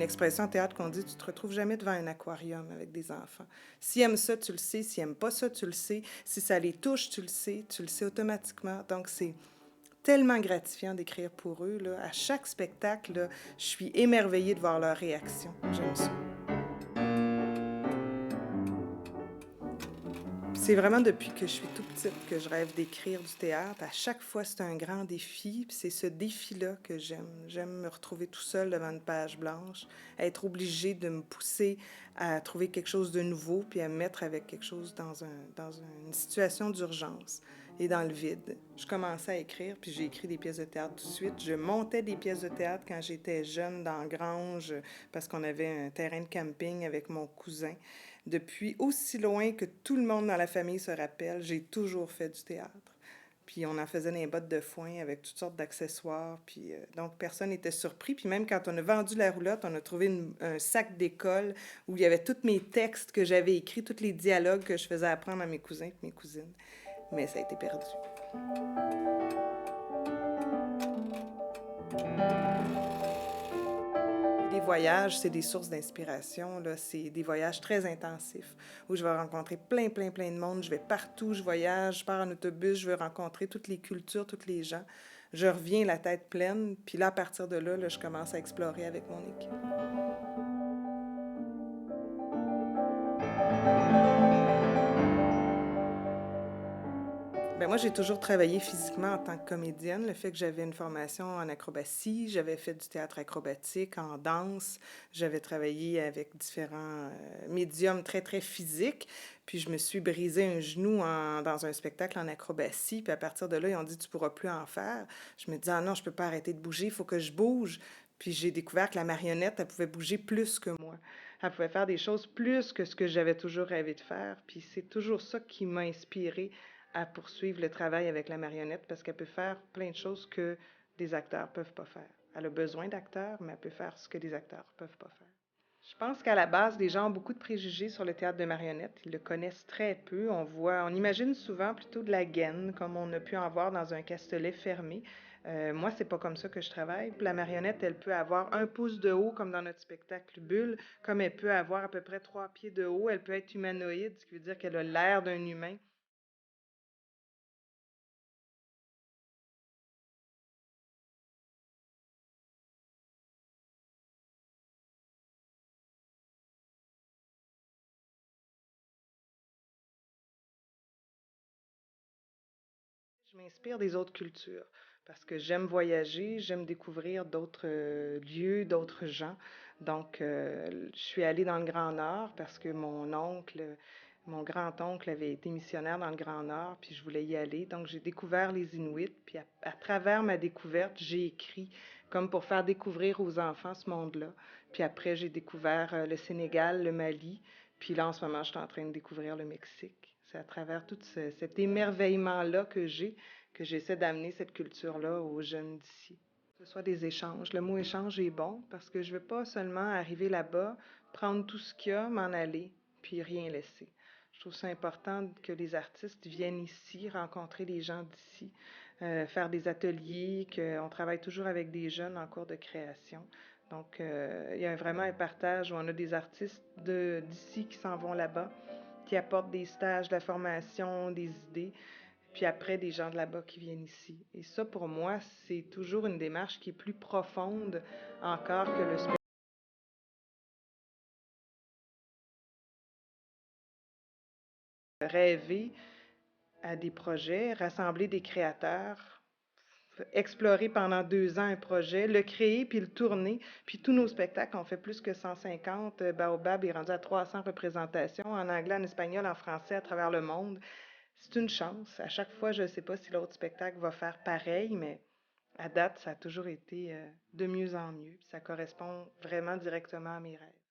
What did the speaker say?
expression en théâtre qu'on dit: «Tu te retrouves jamais devant un aquarium avec des enfants». S'ils aiment ça, tu le sais, s'ils aiment pas ça, tu le sais, si ça les touche, tu le sais automatiquement. Donc c'est tellement gratifiant d'écrire pour eux, là. À chaque spectacle, là, je suis émerveillée de voir leur réaction. J'aime ça. C'est vraiment depuis que je suis toute petite que je rêve d'écrire du théâtre. À chaque fois, c'est un grand défi, puis c'est ce défi-là que j'aime. J'aime me retrouver tout seul devant une page blanche, être obligée de me pousser à trouver quelque chose de nouveau, puis à me mettre avec quelque chose dans une situation d'urgence et dans le vide. Je commençais à écrire, puis j'ai écrit des pièces de théâtre tout de suite. Je montais des pièces de théâtre quand j'étais jeune dans Grange, parce qu'on avait un terrain de camping avec mon cousin. Depuis aussi loin que tout le monde dans la famille se rappelle, j'ai toujours fait du théâtre. Puis on en faisait des bottes de foin avec toutes sortes d'accessoires. Puis donc personne n'était surpris. Puis même quand on a vendu la roulotte, on a trouvé un sac d'école où il y avait tous mes textes que j'avais écrits, tous les dialogues que je faisais apprendre à mes cousins et mes cousines. Mais ça a été perdu. Les voyages, c'est des sources d'inspiration, là. C'est des voyages très intensifs où je vais rencontrer plein de monde. Je vais partout, je voyage, je pars en autobus, je veux rencontrer toutes les cultures, tous les gens. Je reviens la tête pleine, puis là, à partir de là, je commence à explorer avec mon équipe. Ben moi, j'ai toujours travaillé physiquement en tant que comédienne. Le fait que j'avais une formation en acrobatie, j'avais fait du théâtre acrobatique, en danse, j'avais travaillé avec différents médiums très physiques. Puis je me suis brisé un genou dans un spectacle en acrobatie. Puis à partir de là, ils ont dit, tu pourras plus en faire. Je me disais, ah non, je peux pas arrêter de bouger, il faut que je bouge. Puis j'ai découvert que la marionnette, elle pouvait bouger plus que moi. Elle pouvait faire des choses plus que ce que j'avais toujours rêvé de faire. Puis c'est toujours ça qui m'a inspirée à poursuivre le travail avec la marionnette parce qu'elle peut faire plein de choses que des acteurs peuvent pas faire. Elle a besoin d'acteurs, mais elle peut faire ce que des acteurs peuvent pas faire. Je pense qu'à la base, les gens ont beaucoup de préjugés sur le théâtre de marionnettes. Ils le connaissent très peu. On imagine souvent plutôt de la gaine, comme on a pu en voir dans un castelet fermé. Moi, c'est pas comme ça que je travaille. La marionnette, elle peut avoir 1 pouce de haut, comme dans notre spectacle Bulle, comme elle peut avoir à peu près 3 pieds de haut. Elle peut être humanoïde, ce qui veut dire qu'elle a l'air d'un humain. Je m'inspire des autres cultures parce que j'aime voyager, j'aime découvrir d'autres lieux, d'autres gens. Donc, je suis allée dans le Grand Nord parce que mon grand-oncle avait été missionnaire dans le Grand Nord, puis je voulais y aller. Donc, j'ai découvert les Inuits, puis à travers ma découverte, j'ai écrit comme pour faire découvrir aux enfants ce monde-là. Puis après, j'ai découvert le Sénégal, le Mali, puis là, en ce moment, je suis en train de découvrir le Mexique. C'est à travers tout cet émerveillement-là que j'essaie d'amener cette culture-là aux jeunes d'ici. Que ce soit des échanges. Le mot échange est bon parce que je ne veux pas seulement arriver là-bas, prendre tout ce qu'il y a, m'en aller, puis rien laisser. Je trouve ça important que les artistes viennent ici, rencontrer les gens d'ici, faire des ateliers, qu'on travaille toujours avec des jeunes en cours de création. Donc, il y a vraiment un partage où on a des artistes d'ici qui s'en vont là-bas, qui apportent des stages, de la formation, des idées, puis après des gens de là-bas qui viennent ici. Et ça, pour moi, c'est toujours une démarche qui est plus profonde encore que le rêver à des projets, rassembler des créateurs, explorer pendant 2 ans un projet, le créer puis le tourner. Puis tous nos spectacles, on fait plus que 150. Baobab est rendu à 300 représentations en anglais, en espagnol, en français à travers le monde. C'est une chance. À chaque fois, je ne sais pas si l'autre spectacle va faire pareil, mais à date, ça a toujours été de mieux en mieux. Ça correspond vraiment directement à mes rêves.